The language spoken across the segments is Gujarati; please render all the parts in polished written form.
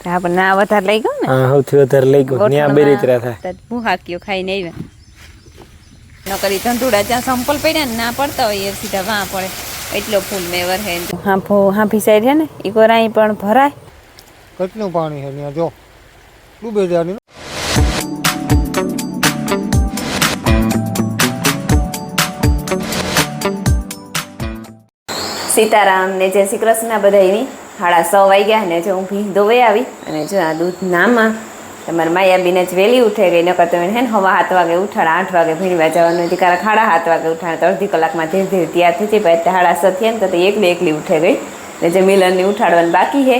હા પણ ના વધારે લઈ ગયો ને હા સૌથી વધારે લઈ ગયો ત્યાં બેરીતરા થાય ભૂહાક્યો ખાઈને આવ્યા નકરી ધંધુડા જ્યાં સંપલ પડ્યા ને ના પડતા હોય એ સીધા વાં પડે એટલો ફૂલ મેં વરહે હાંફી સાઈડ છે ને એ કોરાઈ પણ ભરાય કેટલું પાણી છે ત્યાં જો ડૂબે જવાની સીતારામ ને જય શ્રી કૃષ્ણ બધાની 6:30 વાગ્યા ને જો હું ભી દોવે આવી અને જો આ દૂધ નામાં તમારે માયાબીને જ વહેલી ઉઠે ગઈ નકર તમે હે ને 7:30 વાગે ઉઠાડા 8 વાગે ભીણવા જવાનું હતી કારણ 7:30 વાગે ઉઠાડા તો અડધી કલાકમાં ધીરે ધીરે તૈયાર થઈ જાય પછી 7:30 થયા ને તો એકલી ઉઠે ગઈ ને જે મિલનની ઉઠાડવાનું બાકી છે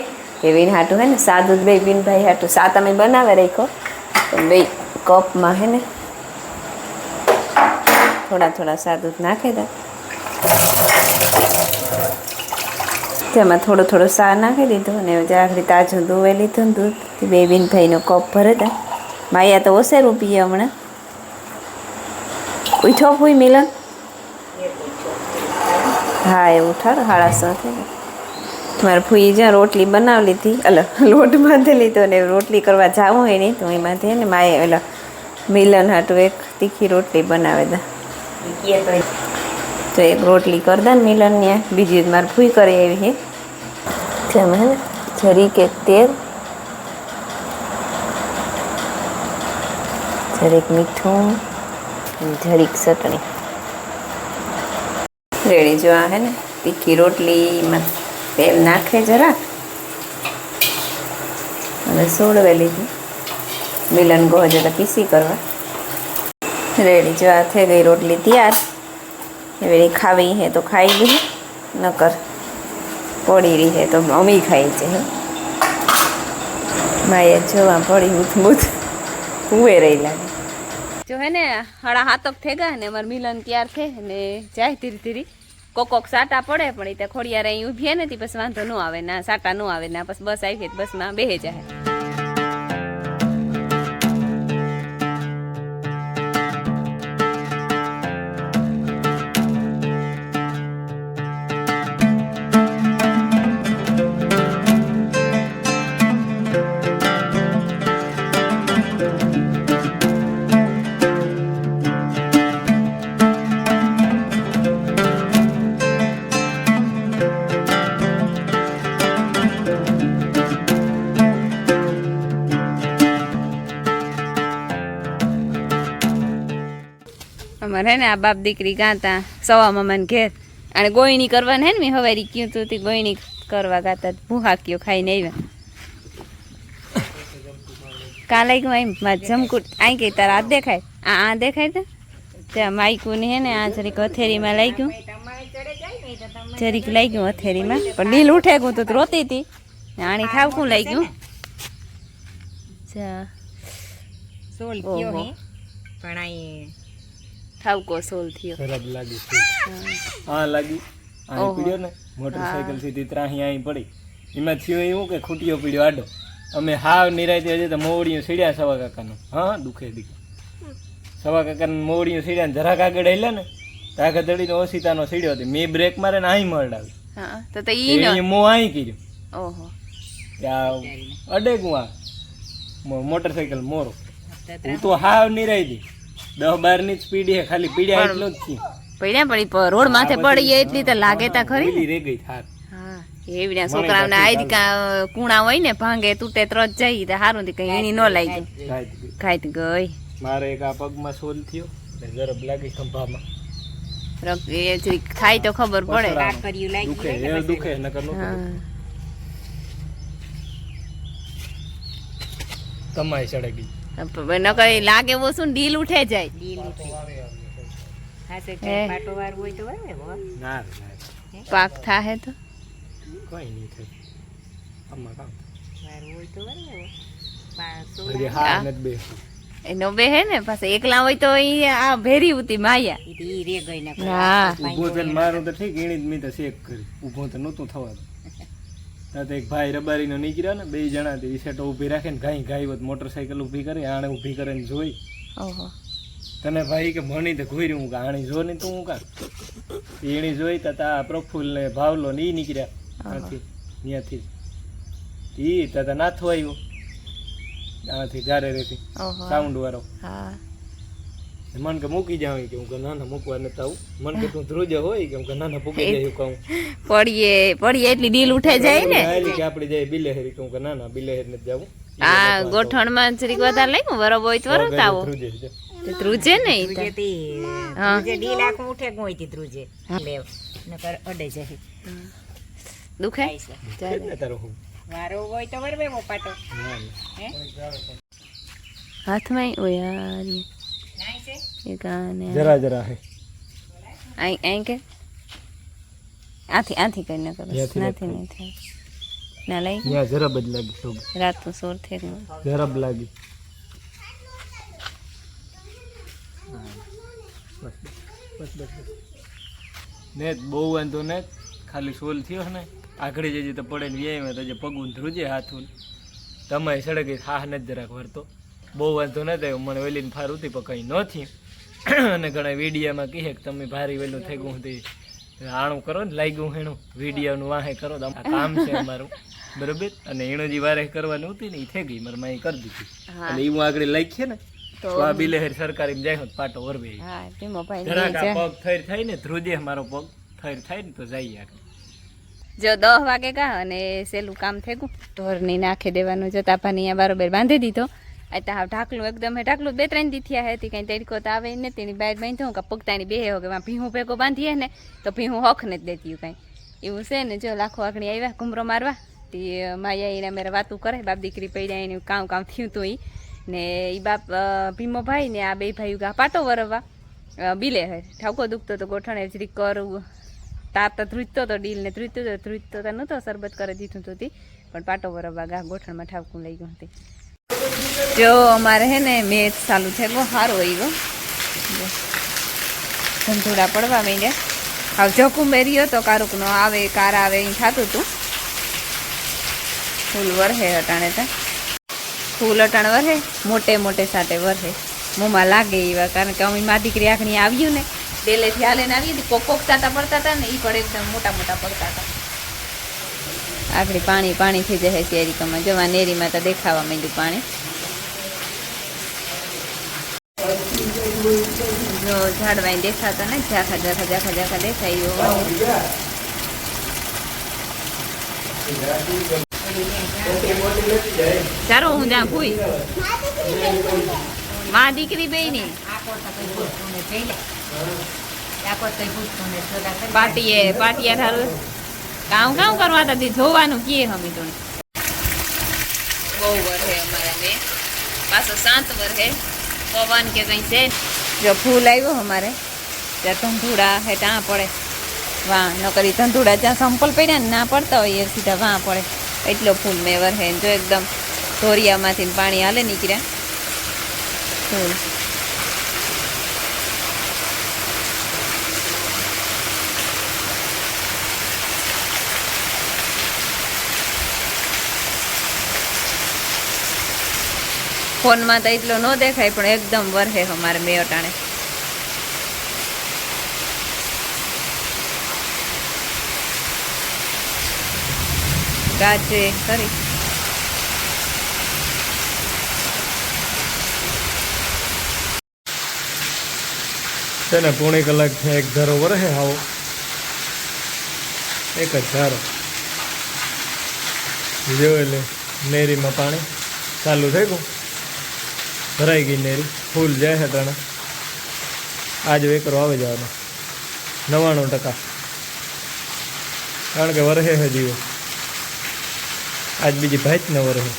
એ વિન હાટું હે ને સા દૂધ બે બિનભાઈ હાટું સા તમે બનાવે રાખ્યો તો બે કપમાં હે ને થોડા સા દૂધ નાખી દે તેમાં થોડું સા નાખી દીધું અને જાગડી તાજું દોવે લીધું ને દૂધ બે બિનભાઈનો કપ ભરે હતા માયા તો ઓછે રૂપિયે હમણાં ઉઠો ફૂઈ મિલન હા એ ઉઠાડો 6:30 થઈ મારે ફૂઈ જ્યાં રોટલી બનાવી લીધી લોટ બાંધી લીધો ને રોટલી કરવા જાવું હોય નહીં તો એમાંથી ને માએ એટલે મિલન હાટું એક તીખી રોટલી બનાવે દે તો એક રોટલી કરી દે ને મિલનની બીજી મારે ફૂઈ કરે એવી છે જેમાં હે ને જરીક એક તેલ જરીક મીઠું જરીક ચટણી રેડી જો આ હે ને તીખી રોટલીમાં તેલ નાખે જરા અને સોળવે લીધી મિલન ગોળ જતા પીસી કરવા રેડી જો આ થઈ ગઈ રોટલી તૈયાર એવી ખાવી હે તો ખાઈ લીધી નકર પડી રહી હે તો અમી ખાઈ છે માએ જોવા પડી ઉઠમુઠ હુએ રહી લાગે જો હે ને 7:30 થઈ ગયા ને અમારે મિલન તૈયાર છે ને જાય ધીરે ધીરે કોક સાટા પડે પણ એ ત્યાં ખોડિયાર અહીં ઊભી નથી પછી વાંધો ન આવે ના સાટા ન આવે ના પછી બસ આવી બસમાં બેહે જાય અમારે હે ને આ બાપ દીકરી ગાતા સવા મામાને ઘેર અને ગોયણી કરવાની હે ને મેં હવારી ક્યું તું તે ગોયણી કરવા ગાતા ભૂહાક્યો ખાઈને આવ્યા કાલે ગયું એમ મારે જમકુટ આઈ ગઈ તારા હાથ દેખાય આ દેખાય તો ત્યાં માઈકુની હે ને આ જરીક હથેરીમાં લઈ ગયું જરીક લઈ ગયું હથેરીમાં પણ ડીલ ઉઠે ગયું તો રોતી હતી આણી ખાવકું લઈ ગયું ઠાવકો સોલ થયો ખરાબ લાગી હા લાગી અહીં પીડ્યો ને મોટરસાઇકલ સીધી ત્રાહી અહીં પડી એમાં થયું એવું કે ખૂટ્યો પીડ્યો આડો અમે હાવ નિરાયતી હજી તો મોવડીયું સીડ્યા સવા કાકાનું હા દુખે સવા કાકાનું મોવડીયું સીડ્યા ને જરાક આગળ હેલા ને તાકા દડીને ઓસીતાનો સીડ્યો હતો મેં બ્રેક મારે ને અહીં મરડાવી હા તો ઈ મો અહીં કર્યો ઓહો ત્યાં અડેગું આ મોટરસાઇકલ મોરો હું તો હાવ નિરાયતી 10-12 ની સ્પીડ હે ખાલી પીડ્યા એટલું જ થયું પડ્યા પડી રોડ માથે પડી એટલી તો લાગે તા ખરી રે ગઈ થાર હા એવી છોકરાઓને આઈ કુણા હોય ને ભાંગે તૂટે ત્રજ જાય તો સારું કઈ એની ન લાગી ખાઈ ગઈ મારે એક આ પગમાં સોલ થયો જરબ લાગી ખંભામાં ખાઈ તો ખબર પડે દુખે નકર તમાય ચડે ગઈ નકર લાગે એવો શું ડીલ ઉઠે જાય પાક થાય તો કોઈ નહીં થાય આમાં એનો બે હે ને પાછા એકલા હોય તો આ ભેરી ઉતી માયા ઉભો થઈને મારું તો ઠીક એની જ મેં તો શેક કરી ઉભો તો નહોતું થવાનું ત્યાં તો એક ભાઈ રબારીનો નીકળ્યો ને 2 જણા એ સેટો ઊભી રાખે ને ઘાઈ વત મોટરસાઇકલ ઊભી કરી આણે ઊભી કરે ને જોઈ તને ભાઈ કે ભણી તો ઘોર્યું હું કે આણી જો ને તું હું કા એણી જોઈ તો તા પ્રફુલ્લ ને ભાવલો ને ઈ નીકળ્યા ત્યાંથી ઈ તો નાથો આવ્યો આથી જારે રેથી ઓહો સાઉન્ડ વાળો હા મન કે મૂકી જાવ કે હું કે ના ના મૂકવા નતા આવું મન કે તું ધ્રુજે હોય કે હું કે ના ના પૂકી જાય કહું પડીએ એટલી ડીલ ઉઠે જાય ને કે આપણે જાય બિલેહરી કે હું કે ના ના બિલેહર નથી જાવું આ ગોઠણમાં જરીક વધારે લાગ્યું બરોબર હોય તો વરત આવો ધ્રુજે છે તે ધ્રુજે ને ઈ તો. હા ડી લાખ ઉઠે કોઈ ધ્રુજે લેવ નકર અડે જાય દુખે એટલે તારો હું વારો હોય તો વરવે પાટો ના હે હાથમાં ઓય યાર નાઈ છે એ ગાને જરા જરા હે આઈ કે આથી કઈ ન કરો ત્યાંથી નથી નહીં થાય ના લઈ ત્યાં જરા જ લાગી શોભ રાત તો સોર થઈ ગયું જરા લાગી ને બહુ વાંધો ને ખાલી સોલ થયો ને આખડી જજે તો પડે ને વ્યાય તો જે પગું ધ્રુજે હાથું તમારી સડકે હા નથી જરાક વરતો બહુ વાંધો ન થયો મને વેલીને ફાર ઉતી પણ કંઈ ન થયું અને ઘણા વિડીયામાં કહે કે તમે ભારી વેલું થઈ ગયું તે આણું કરો ને લાગ્યું હેણું વિડીયાનું વાહે કરો તો આ કામ છે અમારું બરોબર અને એનું જે વારે કરવાની હતી ને એ થઈ ગઈ મારે માઈ કરી દીધી એટલે એ હું આગળ લખીએ ને તો આ બિલેહર સરકારી જાય હોત પાટો વરવે હા ટીમો ભાઈ જરાક આ પગ થઈર થાય ને ધ્રુજે મારો પગ થઈર થાય ને તો જઈએ આગળ જો 10 વાગે કા અને સેલું કામ થઈ ગયું ઢોરની નાખી દેવાનું જો તાપાની અહીંયા બરોબર બાંધી દીધો આ તો હાવ ઢાકલું એકદમ ઢાકલું 2-3 દી થયા હતી કંઈ તડકો તો આવે ને તેની બહાર બાંધ્યું કે પગતાની બે હો કે ભીહું ભેગો બાંધીએ ને તો ભીહું હખ નથી દેતી કાંઈ એવું છે ને જો લાખો આગણી આવ્યા ઘૂમરો મારવા તે માયા એને મેરે વાતું કરે બાપ દીકરી પડ્યા એનું કામ થયું હતું એ ને એ બાપ ભીમો ભાઈ ને આ બે ભાઈ ગા પાટો વરવવા બિલે હે ઠાકો દુખતો તો ગોઠણે જરીક કરવું તાર તો ધ્રુજતો તો ડીલ ને ધ્રુજતો તો નહોતો શરબત કરી દીધું તો પણ પાટો વરવવા ગા ગોઠણમાં ઠાવકું લઈ ગયું હતી જો અમારે હે ને મેચ ચાલુ છે બહુ સારું હોય ગયો ધંધોડા પડવા માંડ્યા હવે જોકુંબે રહ્યો તો કારુકનો આવે કાર આવે એ થતું હતું ફૂલ વરહે અટાણે તો ફૂલ અટાણ વરહે મોટે સાથે વરહે મોંમાં લાગે એવા કારણ કે અમે મા દીકરી આખણી આવ્યું ને ડેલેથી હાલે ને આવી હતી કોક તાતા પડતા હતા ને એ પણ એકદમ મોટા પડતા હતા આખડી પાણી થઈ જાય શેરીકમાં જવા નેરીમાં તો દેખાવા માંડ્યું પાણી જો ઝાડવાઈ દેખાતા ને ઝાખા દેખાય ચાલો હું જ્યાં ભૂઈ માં દીકરી બે ની પાટિયા ઠારું કામ કરવા હતા જોવાનું કે હમી તો બહુ વરહે અમારા મેં પાછો શાંત વરહે પવન કે કઈ છે જો ફૂલ આવ્યો અમારે ત્યાં ધંધુડા હે ત્યાં પડે વાં ન કરી ધંધુડા જ્યાં સંપલ પડ્યા ને ના પડતા હોય એ સીધા વાં પડે એટલો ફૂલ મેં વરહે જો એકદમ ધોરિયામાંથી પાણી હાલે નીકળ્યા ફૂલ ફોનમાં તો એટલો ન દેખાય પણ એકદમ વરહે અમારે મેં અટાણે ગાજે કરી છે ને પોણી કલાક છે એક ધારો વરહે આવો એક જ ધારો જો એટલે નેરીમાં પાણી ચાલુ થઈ ગયું ભરાઈ ગઈ નેરી ફૂલ જાય છે ટાણે આજ વેકરો આવી જવાનો 99% કારણ કે વરહે છે જીવો આજ બીજી ભાઈ જ ન વરહે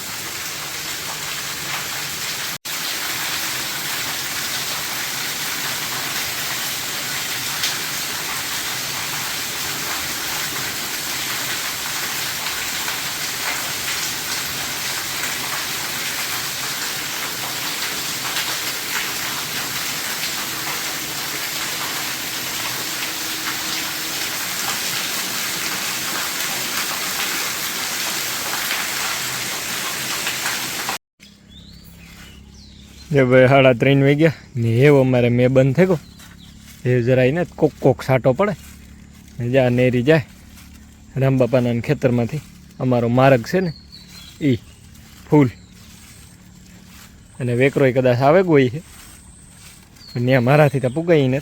જે ભાઈ 3:30 વાગ્યા ને એવો અમારે મેં બંધ થઈ ગયો એ જરાય ને કોક સાટો પડે ને જ્યાં નેરી જાય રામબાપાના ખેતરમાંથી અમારો માર્ગ છે ને એ ફૂલ અને વેકરોય કદાચ આવે ગોઈ છે પણ ત્યાં મારાથી તો પુગાઈ ને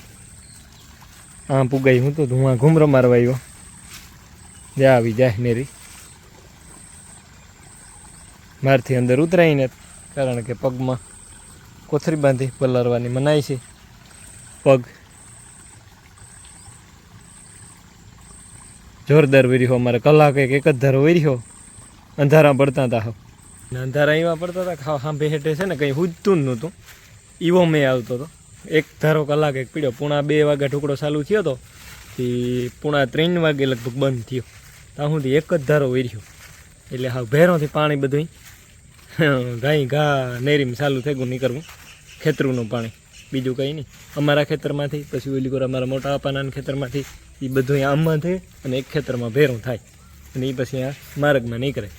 આમ પુગાઈ હું તો ધુઆ ઘૂમરો મારવા આવ્યો જ્યાં આવી જાય નેરી મારથી અંદર ઉતરાય ને કારણ કે પગમાં કોથરી બાંધી પલારવાની મનાય છે પગ જોરદાર વેર્યો અમારે કલાક એક જ ધારો વેર્યો અંધારા પડતા હતા ને અંધારા એવા પડતા હતા ખાવા સાંભે હેઠે છે ને કંઈ હુજતું જ નહોતું એવો મેં આવતો હતો એક ધારો કલાક એક પીડ્યો 2:30 વાગે ટુકડો ચાલુ થયો હતો તે 2:30 વાગે લગભગ બંધ થયો ત્યાં સુધી એક જ ધારો વેર્યો એટલે હા ભેરોથી પાણી બધું ગાય ઘા નેરીમાં ચાલુ થઈ ગયું નીકળવું ખેતરનું પાણી બીજું કંઈ નહીં અમારા ખેતરમાંથી પછી ઓલી કોર અમારા મોટા અપાના ખેતરમાંથી એ બધું આમમાં થાય અને એક ખેતરમાં ભેરું થાય અને એ પછી આ માર્ગમાં નીકળે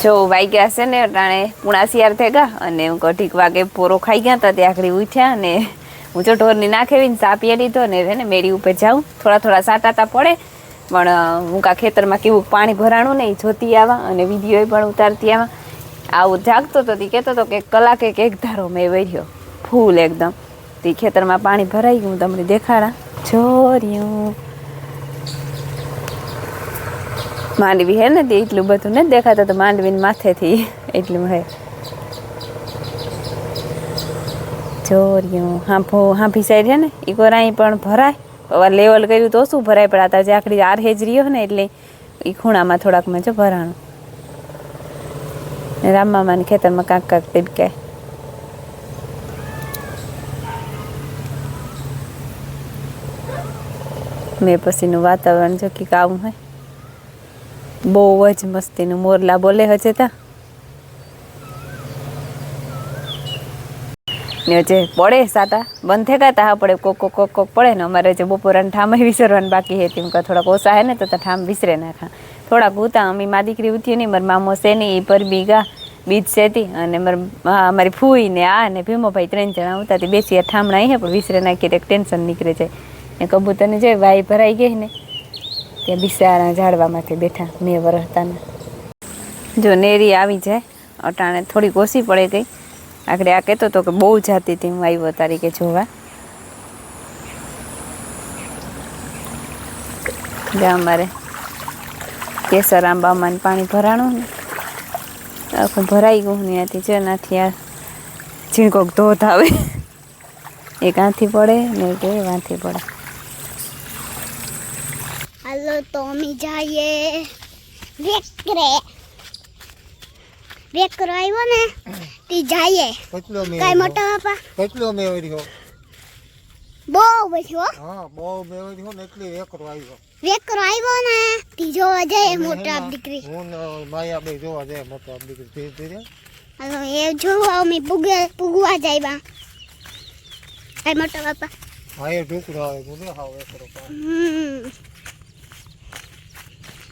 જો વાગ્યા છે ને અટાણે 7:30 થઈ ગયા અને હું કઢીક વાગે પોરો ખાઈ ગયા હતા ત્યાં આગળ ઉઠ્યા અને હું જો ઢોરની નાખેવીને ચા પીએ લીધો ને છે ને મેળી ઉપર જાઉં થોડા સાટાતા પડે પણ હું કા ખેતરમાં કેવું પાણી ભરાણું ને એ જોતી આવા અને વિડીયો પણ ઉતારતી આવા આવું જાગતો હતો તે કહેતો હતો કે કલાકે એક ધારો મેં વર્યો ફૂલ એકદમ તે ખેતરમાં પાણી ભરાઈ ગયું તમને દેખાડા જોર્યું માંડવી હે ને તે એટલું બધું નથી દેખાતું તો માંડવીને માથેથી એટલું હે જોર્યું હાંભી સાઈડ હે ને એ કોરાઈ પણ ભરાય હવે લેવલ કર્યું તો શું ભરાય પણ આ જે આખડી આર હેજરી હોય ને એટલે એ ખૂણામાં થોડાકમાં જો ભરાણું રામમામાની ખેતરમાં કાંક તીબકાય મેં પછીનું વાતાવરણ જો કંઈક આવું હોય બહુ જ મસ્તીનું મોરલા બોલે હજે તા ને જે પડે સાટા બંધ થઈ ગયા તા પડે કોક પડે ને અમારે જે બપોરાને ઠામ વિસરવાનું બાકી હતી એમ થોડાક ઓછા હે ને તો ઠામ વિસરે નાખા થોડાક ઉતા અમી મા દીકરી ઉઠી નહીં મારા મામો છે ને એ પર બીગા બીજ સેતી અને અમારી ફૂઈ ને આ ને ભીમોભાઈ 3 જણા ઉતા તે બેસી ઠામણા હે પણ વિસરે નાખીએ એક ટેન્શન નીકળે જાય ને કબૂતરને જોઈ વાઈ ભરાઈ ગઈ ને ત્યાં બિસારા ઝાડવામાંથી બેઠા મેં વરસતાના જો નેરી આવી જાય અટાણે થોડીક ઓછી પડે ગઈ આગળ આ કહેતો હતો કે બહુ જાતી હતી હું આવ્યો તારીખે જોવા જ્યાં અમારે કેસર આંબામાં પાણી ભરાણું ને આખું ભરાઈ ગયું ને ત્યાંથી જો નાથી આ ઝીણકોક ધોધ આવે એક આંથી પડે ને એક વાંથી પડે હાલો તો અમે જઈએ વેકરો આવ્યો ને તે જઈએ કેટલો મેં કઈ મોટા બાપા કેટલો મેં વર્યો બહુ બધો હા બહુ મેં વર્યો ને એટલે વેકરો આવ્યો ને તે જોવા જઈએ મોટા દીકરી હું માયા બે જોવા જાય મોટા દીકરી ધીરે ધીરે હાલો એ જોવા અમે પૂગવા જાય કઈ મોટા બાપા હા એ ઢોકળો આવે બોલે હા વેકરો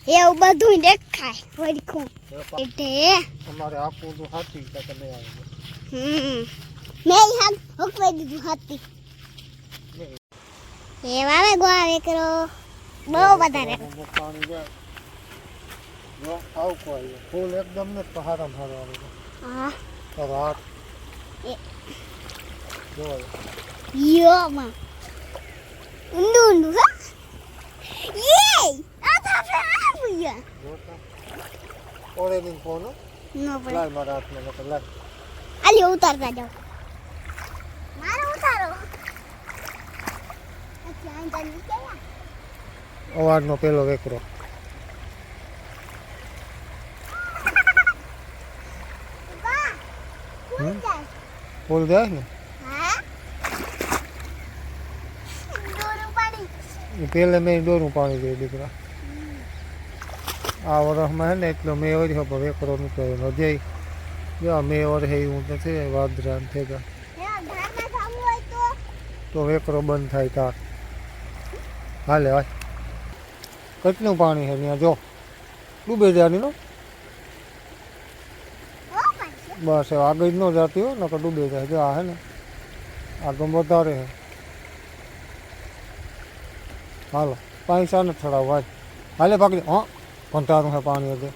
એવું બધું દેખાય વળખું એટલે અમારે આપવું તો હાથી કે તમે આવે મેં હાથ હકવાઈ દીધું હાથી એ વાવે ગોવા વેકરો બહુ વધારે પાણી જાય જો આવ કોઈ ફૂલ એકદમ ને પહાડમ હારો આવે હા તો રાત એ જો યો માં ઊંડું હા યે આ તો આવ્યા ઓરે ની કોનો નો પડે લાય મારા હાથમાં નકર લાય આલી ઉતારતા જાઓ મારો ઉતારો અચ્છા આ જાની કેવા અવાજનો પેલો વેકરો બા ફૂલ જાય ને હા પેલે મેં દોરું પાણી દે દીકરા આ વરસમાં હે ને એટલો મેં વર્યો પણ વેકરો નીકળ્યો જઈ જો મેં વર્ષે એવું નથી વાદરા થઈ ગયા તો વેકરો બંધ થાય તાર હાલે હાલ કેટલું પાણી છે ત્યાં જો ડૂબે જવાની નો બસ આગળ ન જતી હોય નકર ડૂબે જાય જો આ હે ને આગળ વધારે છે હાલો પૈસા નથી ચડાવ ભાઈ હાલે પકડી હા કંટાળું છે પાણી હશે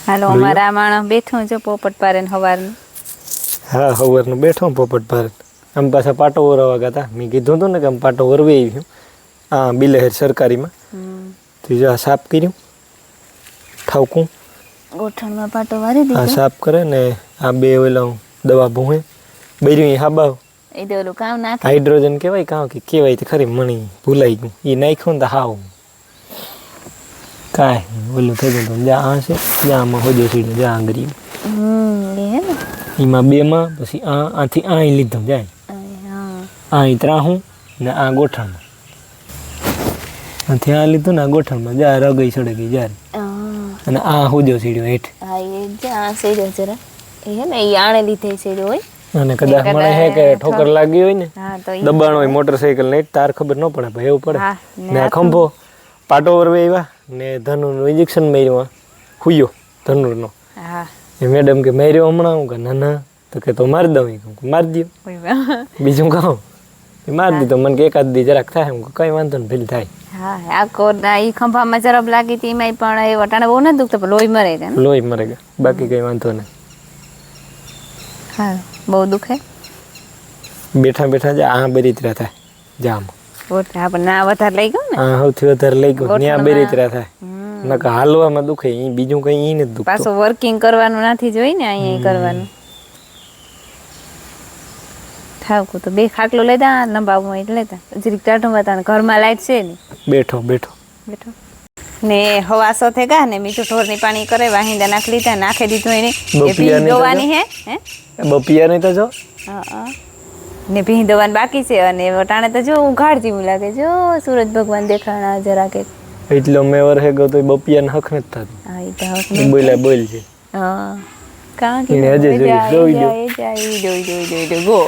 હાલો અમારા માણસ બેઠું છે પોપટ પારે સવારનું હા સવારનું બેઠો પોપટ ભારત આમ પાછા પાટો ઓરવા ગયા હતા મેં કીધું હતું ને કે આમ પાટો ઓરવી આવ્યું હા બિલેહેર સરકારીમાં તો જો આ સાફ કર્યું ઠાવકું ગોઠણમાં પાટો વારી આ દીધો સાફ કરે ને આ બે ઓલા દવા ભૂંહે બર્યું હાબાવ એ તો ઓલું કામ નાખે હાઇડ્રોજન કહેવાય કાં કે કહેવાય તો ખરી મણી ભૂલાઈ ગયું એ નાખ્યું ને તો હાવ કાંઈ ઓલું થઈ ગયું જ્યાં આ છે જ્યાં આમાં હોજો સીડ્યો જ્યાં આંગળી એ હે ને એમાં બેમાં પછી આથી અહીં લીધું જાય હા અહીં ત્રાહું ને આ ગોઠણમાં આથી આ લીધું ને આ ગોઠણમાં જા રગઈ ચડે ગઈ જ્યારે અને આ હોજો સીડ્યો હેઠ હા એ જ્યાં સેડ્યો જરા એ હે ને એ આણે લીધે સેડ્યો હોય અને કદાચ મને હે કે ઠોકર લાગી હોય ને હા તો દબાણ હોય મોટરસાઇકલ ને તાર ખબર ન પડે ભાઈ એવું પડે હા ને આ ખંભો પાટો વરવે આવ્યા ને ધનુરનું ઇન્જેક્શન માર્યું હુયો ધનુરનો હા એ મેડમ કે માર્યો હમણાં હું કે ના ના તો કે તો મારી દઉં મારી દો બીજું કહું એ મારી દીધો મને કે એકાદ દી જરાક થાય હું કઈ વાંધો ને ફીલ થાય હા આ કોરના ઈ ખંભામાં જરબ લાગી હતી એમાંય પણ એ વટાણે બહુ નથી દુખતો પણ લોહી મરે છે ને લોહી મરે ગયા બાકી કઈ વાંધો નહીં હા બહુ દુખે બેઠા બેઠા જ આ બેરીતરા થાય જામ હા પણ ના વધારે લઈ ગયો ને આ સૌથી વધારે લઈ ગયો ત્યાં બેરીતરા થાય નકર હાલવામાં દુખે ઈ બીજું કઈ ઈ નથી દુખતું પાછું વર્કિંગ કરવાનું નથી જોઈ ને અહીંયા કરવાનું થાવકું તો બે ખાટલો લેતા લંબાવું એટલે લેતા જરીક ટાઢું બતાને ઘરમાં લાઈટ છે ને બેઠો બેઠો બેઠો ને હવા સાથે ગા ને મીઠું ઢોરની પાણી કરે વાહિંદા નાખી લીધા નાખી દીધું એને એ ભીંજ દોવાની હે બપિયા નહીં તો જો હા ને ભીંજ દોવાની બાકી છે અને વટાણે તો જો ઉઘાડ જેવું લાગે જો સૂરજ ભગવાન દેખાણા જરા કે એટલો મેં વરહે ગયો તો બપિયાને હક નથી થતું હા એ તો હક બોલ્યા બોલ છે હા કાં કે એને હજે જોઈ જોઈ ગો